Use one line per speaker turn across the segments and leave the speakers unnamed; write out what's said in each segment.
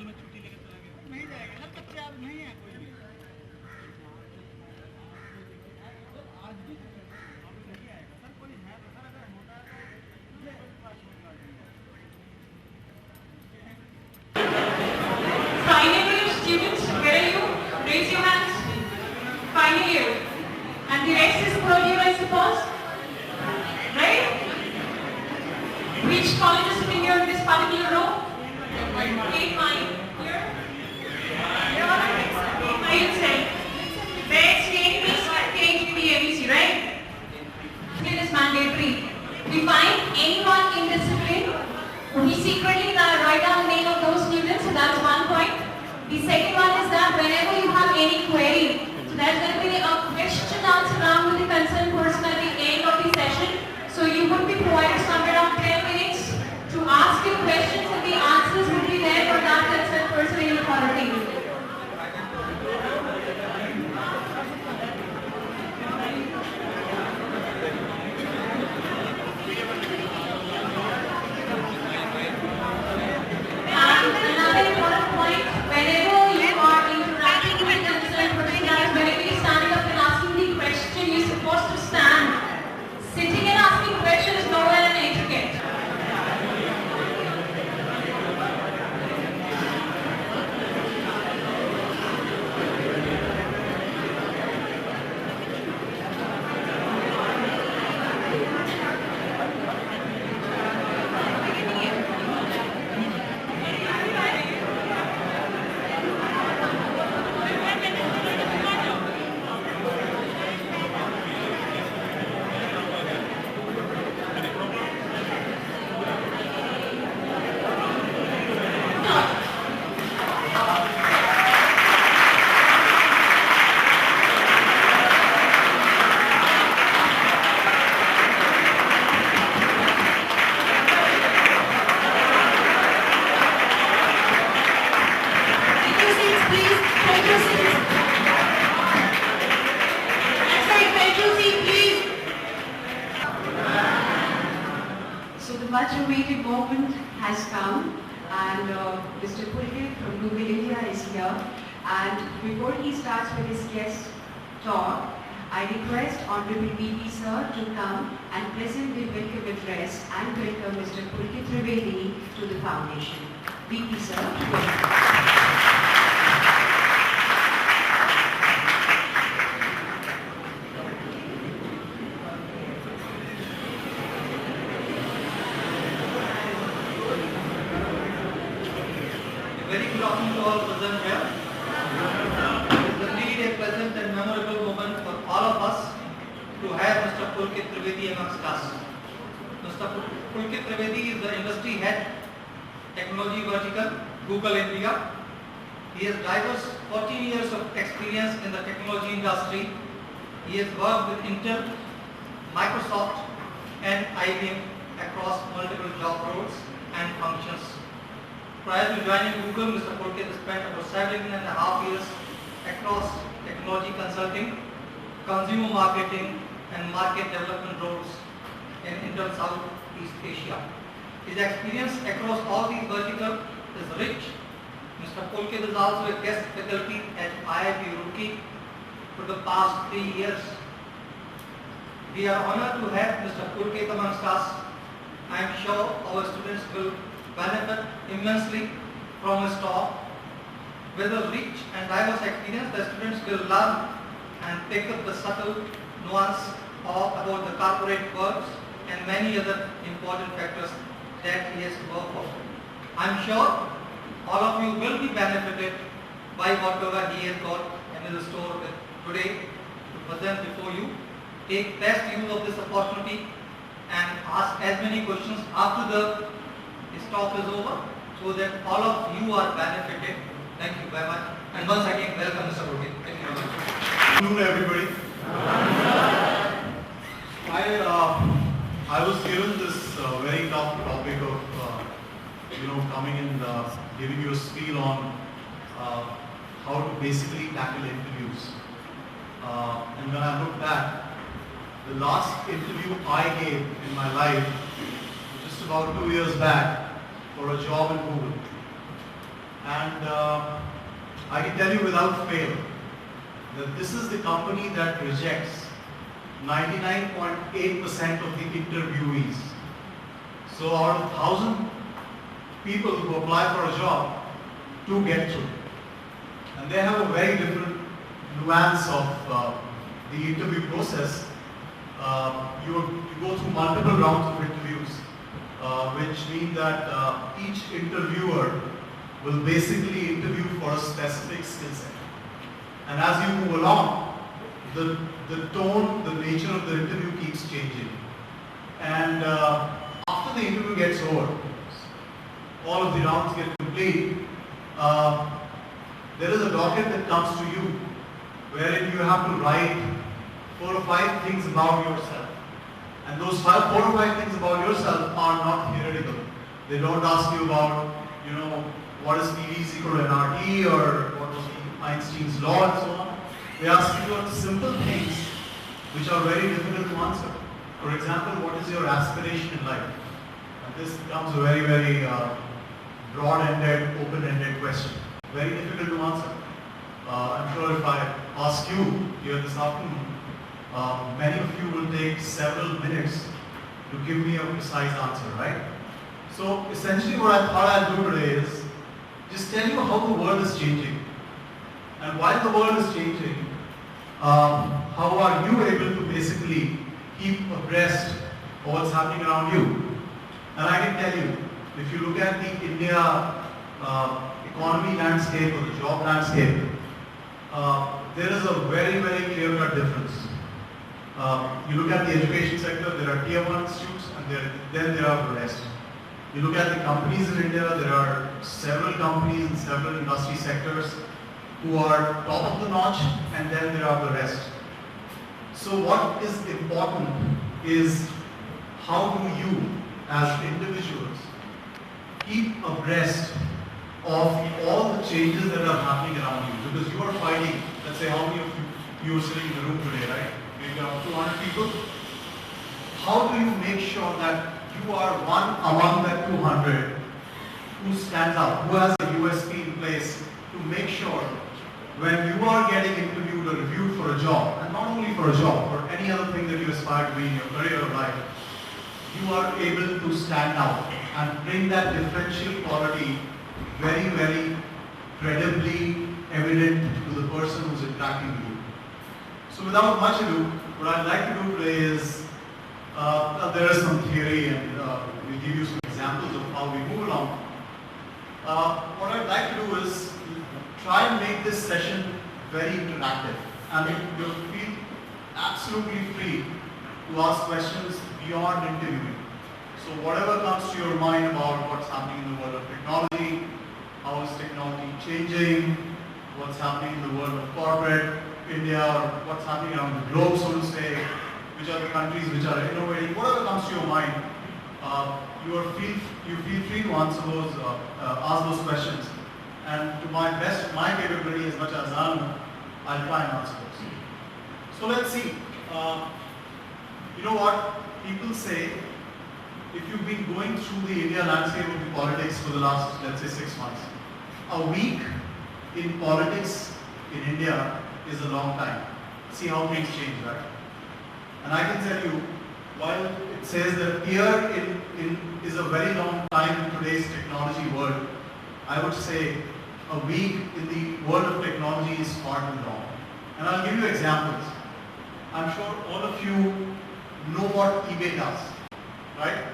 साल में छुट्टी लेकर चला गया नहीं जाएगा सर, बच्चे अब नहीं है कोई भी। आज भी नहीं आएगा सर, कोई है तो सर अगर होता है तो
Final year students, where are you? Raise your hands. Final year. And the rest is third year, I suppose? Right? Which college is sitting here in this particular row? Take mine. Here? You're all right. Take mine itself. Let's take this change in the ABC, right? It is mandatory. We find anyone indisciplined, we secretly write down the name of those students, so that's one point. The second one is that whenever you have any query, so there's going to be a question answer round with the concerned person at the end of the session. So you would be provided somewhere around 10 minutes to ask your questions, and the answers would be there for that concerned person in authority. Another important point, whenever you are interacting with the concerned person, whenever you stand up and asking the question, you're supposed to stand. Sitting and asking questions is nowhere an etiquette. So the much-awaited moment has come, and Mr. Pulkit from Google India is here. And before he starts with his guest talk, I request Honorable VP Sir to come and present the welcome address and welcome Mr. Pulkit Trivedi to the foundation. VP Sir, welcome.
Very good afternoon to all present here. It is indeed a pleasant and memorable moment for all of us to have Mr. Pulkit Trivedi amongst us. Mr. Pulkit Trivedi is the industry head, technology vertical, Google India. He has diverse 14 years of experience in the technology industry. He has worked with Intel, Microsoft and IBM across multiple job roles and functions. Prior to joining Google, Mr. Pulkit spent about 7.5 years across technology consulting, consumer marketing and market development roles in Intel Southeast Asia. His experience across all these verticals is rich. Mr. Pulkit is also a guest faculty at IIT Roorkee for the past 3 years. We are honored to have Mr. Pulkit amongst us. I am sure our students will benefit immensely from his talk. With a rich and diverse experience, the students will learn and pick up the subtle nuance about the corporate works and many other important factors that he has to work for. I am sure all of you will be benefited by whatever he has got in his store today to present before you. Take best use of this opportunity and ask as many questions after the talk is over, so that all of you are benefited. Thank you very much. And once again, welcome Mr. Pulkit. Thank you very much.
Good afternoon, everybody. I was given this very tough topic of coming and giving you a spiel on how to basically tackle interviews. And when I look back, the last interview I gave in my life, just about 2 years back, for a job in Google. And And I can tell you without fail that this is the company that rejects 99.8% of the interviewees. So out of 1,000 people who apply for a job, 2 get through. And they have a very different nuance of the interview process. You go through multiple rounds of interviews, which mean that each interviewer will basically interview for a specific skill set. And as you move along, the tone, the nature of the interview keeps changing. And after the interview gets over, all of the rounds get complete, there is a docket that comes to you wherein you have to write 4 or 5 things about yourself. And those 4 or 5 things about yourself are not theoretical. They don't ask you about, what is PV is equal to nRT or what was Einstein's law and so on. They ask you about simple things which are very difficult to answer. For example, what is your aspiration in life? And this becomes a very, very broad-ended, open-ended question. Very difficult to answer. I'm sure if I ask you here this afternoon, many of you will take several minutes to give me a precise answer, right? So essentially what I thought I'd do today is just tell you how the world is changing. And while the world is changing, how are you able to basically keep abreast of what's happening around you? And I can tell you, if you look at the India economy landscape or the job landscape, there is a very, very clear-cut difference. You look at the education sector, there are tier 1 institutes, and then there are the rest. You look at the companies in India, there are several companies in several industry sectors who are top of the notch, and then there are the rest. So what is important is how do you, as individuals, keep abreast of all the changes that are happening around you, because you are fighting, let's say how many of you are sitting in the room today, right? Maybe around 200 people. How do you make sure that you are one among that 200 who stands out, who has a USP in place to make sure when you are getting interviewed or reviewed for a job, and not only for a job, or any other thing that you aspire to be in your career or life, you are able to stand out and bring that differential quality very, very credibly evident to the person who's interacting with you. So without much ado, what I'd like to do today is, there is some theory and we'll give you some examples of how we move along. What I'd like to do is try and make this session very interactive. I mean, you'll feel absolutely free to ask questions beyond interviewing. So whatever comes to your mind about what's happening in the world of technology, how is technology changing, what's happening in the world of corporate India, or what's happening around the globe, so to say, which are the countries which are innovating, whatever comes to your mind, you feel free to answer those, ask those questions. And to my best of my capability, as much as I know, I'll try and answer those. So let's see. You know what? People say, if you've been going through the India landscape of the politics for the last, let's say, 6 months, a week in politics in India is a long time. See how things change, right? And I can tell you, while it says that year is a very long time in today's technology world, I would say a week in the world of technology is far too long. And I'll give you examples. I'm sure all of you know what eBay does, right?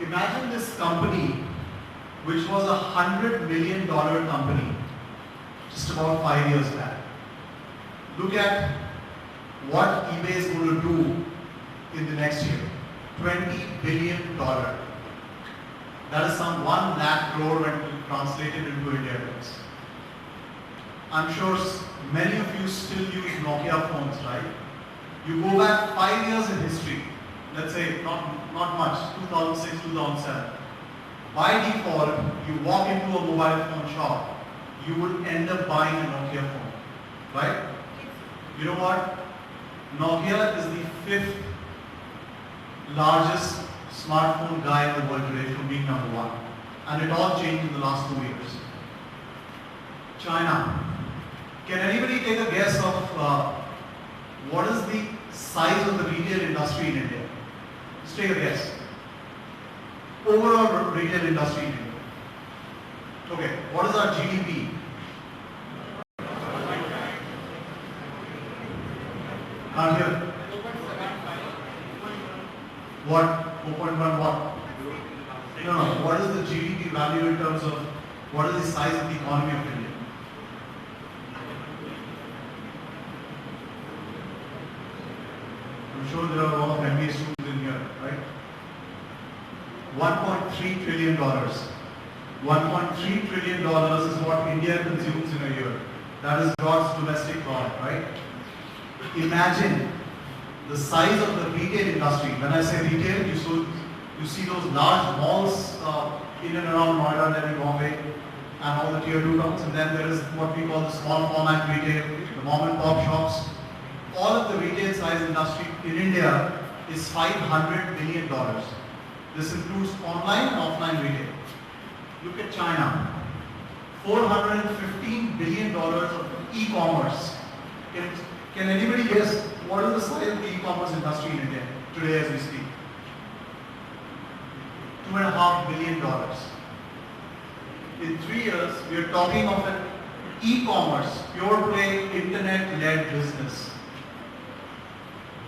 Imagine this company, which was $100 million company just about 5 years back. Look at what eBay is going to do in the next year. $20 billion. That is some 1 lakh crore when translated into India terms. I'm sure many of you still use Nokia phones, right? You go back 5 years in history, let's say not much, 2006, 2007. By default, you walk into a mobile phone shop, you would end up buying a Nokia phone, right? You know what? Nokia is the 5th largest smartphone guy in the world today, from being number 1. and it all changed in the last 2 years. China. Can anybody take a guess of what is the size of the retail industry in India? Just take a guess. Overall retail industry in India. Okay, what is our GDP? Can't hear. What? 4.1 what? No, what is the GDP value in terms of what is the size of the economy of India? I'm sure there are a lot of MBA students in here, right? $1.3 trillion. $1.3 trillion is what India consumes in a year. That is God's domestic product, right? Imagine the size of the retail industry. When I say retail, you see those large malls in and around Noida, Delhi, Bombay, and all the tier 2 towns. And then there is what we call the small format retail, the mom and pop shops. All of the retail size industry in India is $500 billion. This includes online and offline retail. Look at China. $415 billion of e-commerce. Can anybody guess what is the size of the e-commerce industry in India today as we speak? $2.5 billion. In 3 years, we are talking of an e-commerce, pure play, internet-led business.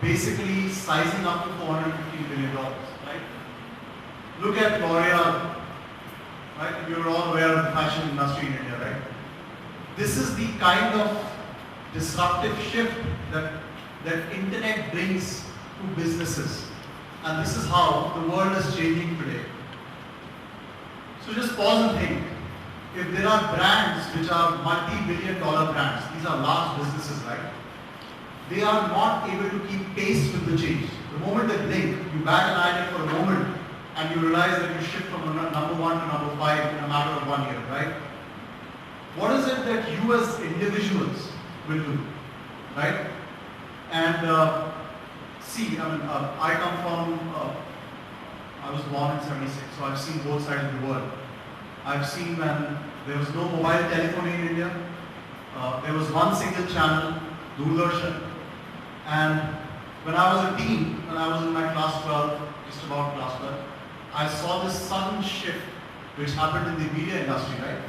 Basically sizing up to $450 billion, right? Look at L'Oreal, right? You're all aware of the fashion industry in India, right? This is the kind of disruptive shift that internet brings to businesses. And this is how the world is changing today. So just pause and think. If there are brands which are multi-billion dollar brands, these are large businesses, right? They are not able to keep pace with the change. The moment they blink, you bat an eyelid for a moment and you realize that you shift from number 1 to number 5 in a matter of 1 year, right? What is it that you as individuals will do, right? And see, I come from, I was born in 76, so I've seen both sides of the world. I've seen when there was no mobile telephony in India, there was one single channel, Doordarshan, and when I was a teen, when I was in my class 12, just about class 12, I saw this sudden shift which happened in the media industry, right?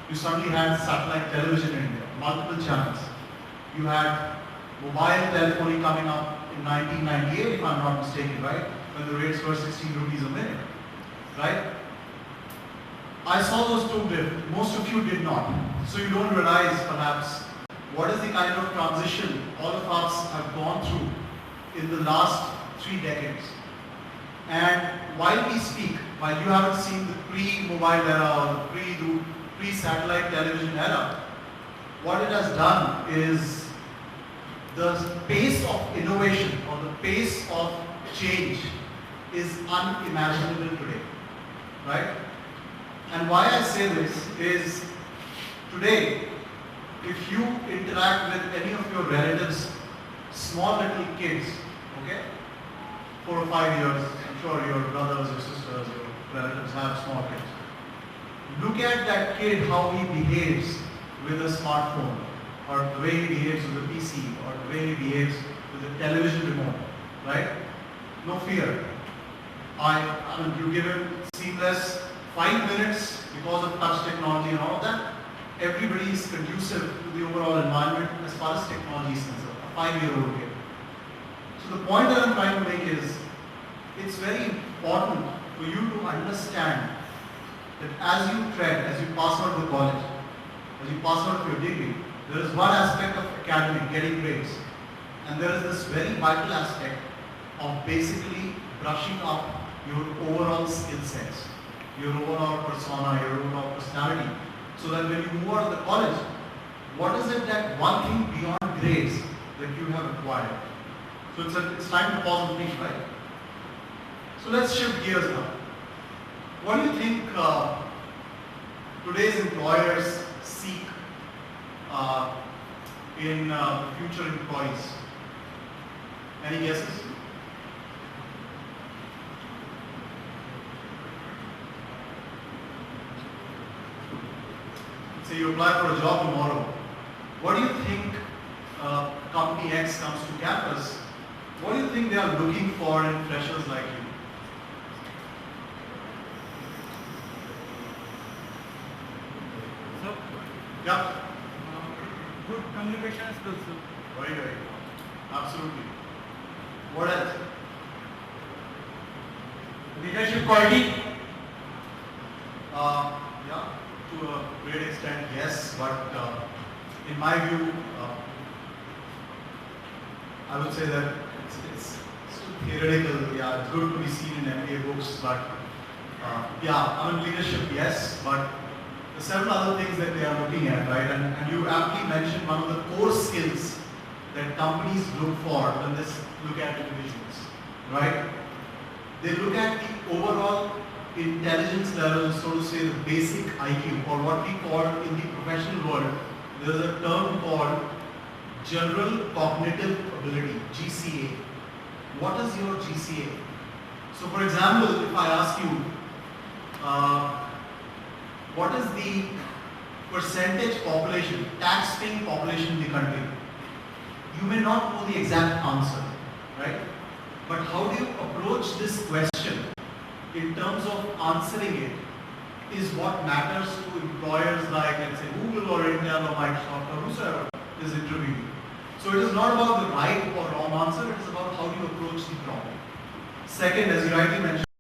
You suddenly had satellite television in India, multiple channels. You had mobile telephony coming up in 1998, if I'm not mistaken, right? When the rates were 16 rupees a minute, right? I saw those two drift. Most of you did not. So you don't realize, perhaps, what is the kind of transition all of us have gone through in the last 3 decades. And while we speak, while you haven't seen the pre-mobile era or the pre-satellite television era, what it has done is the pace of innovation or the pace of change is unimaginable today, right? And why I say this is today, if you interact with any of your relatives, small little kids, okay, 4 or 5 years, I'm sure your brothers, your sisters, your relatives have small kids. Look at that kid, how he behaves with a smartphone, or the way he behaves with a PC, or the way he behaves with a television remote, right? No fear. You give him seamless 5 minutes because of touch technology and all of that. Everybody is conducive to the overall environment as far as technology is concerned, a 5-year-old kid. So the point that I'm trying to make is, it's very important for you to understand that as you pass out of the college, as you pass out of your degree, there is one aspect of academic, getting grades. And there is this very vital aspect of basically brushing up your overall skill sets, your overall persona, your overall personality. So that when you move out of the college, what is it that one thing beyond grades that you have acquired? So it's time to pause and think, right? So let's shift gears now. What do you think today's employers seek in future employees? Any guesses? say you apply for a job tomorrow, what do you think company X comes to campus, what do you think they are looking for in freshers like you?
So,
Yeah,
good communication skills.
very, very. Absolutely. What else?
Leadership quality.
Yeah, to a great extent, yes, but in my view, I would say that it's too theoretical. Yeah, it's good to be seen in MBA books, but yeah, I mean leadership, yes, but the several other things that they are looking at, right? And you aptly mentioned one of the core skills that companies look for when they look at individuals, right? They look at the overall intelligence level, so to say, the basic IQ, or what we call in the professional world, there is a term called General Cognitive Ability, GCA. What is your GCA? So for example, if I ask you, what is the percentage population, tax-paying population in the country? You may not know the exact answer, right? But how do you approach this question in terms of answering it is what matters to employers like, let's say, Google or Intel or Microsoft or whosoever is interviewing. So it is not about the right or wrong answer, it is about how you approach the problem. Second, as you rightly mentioned,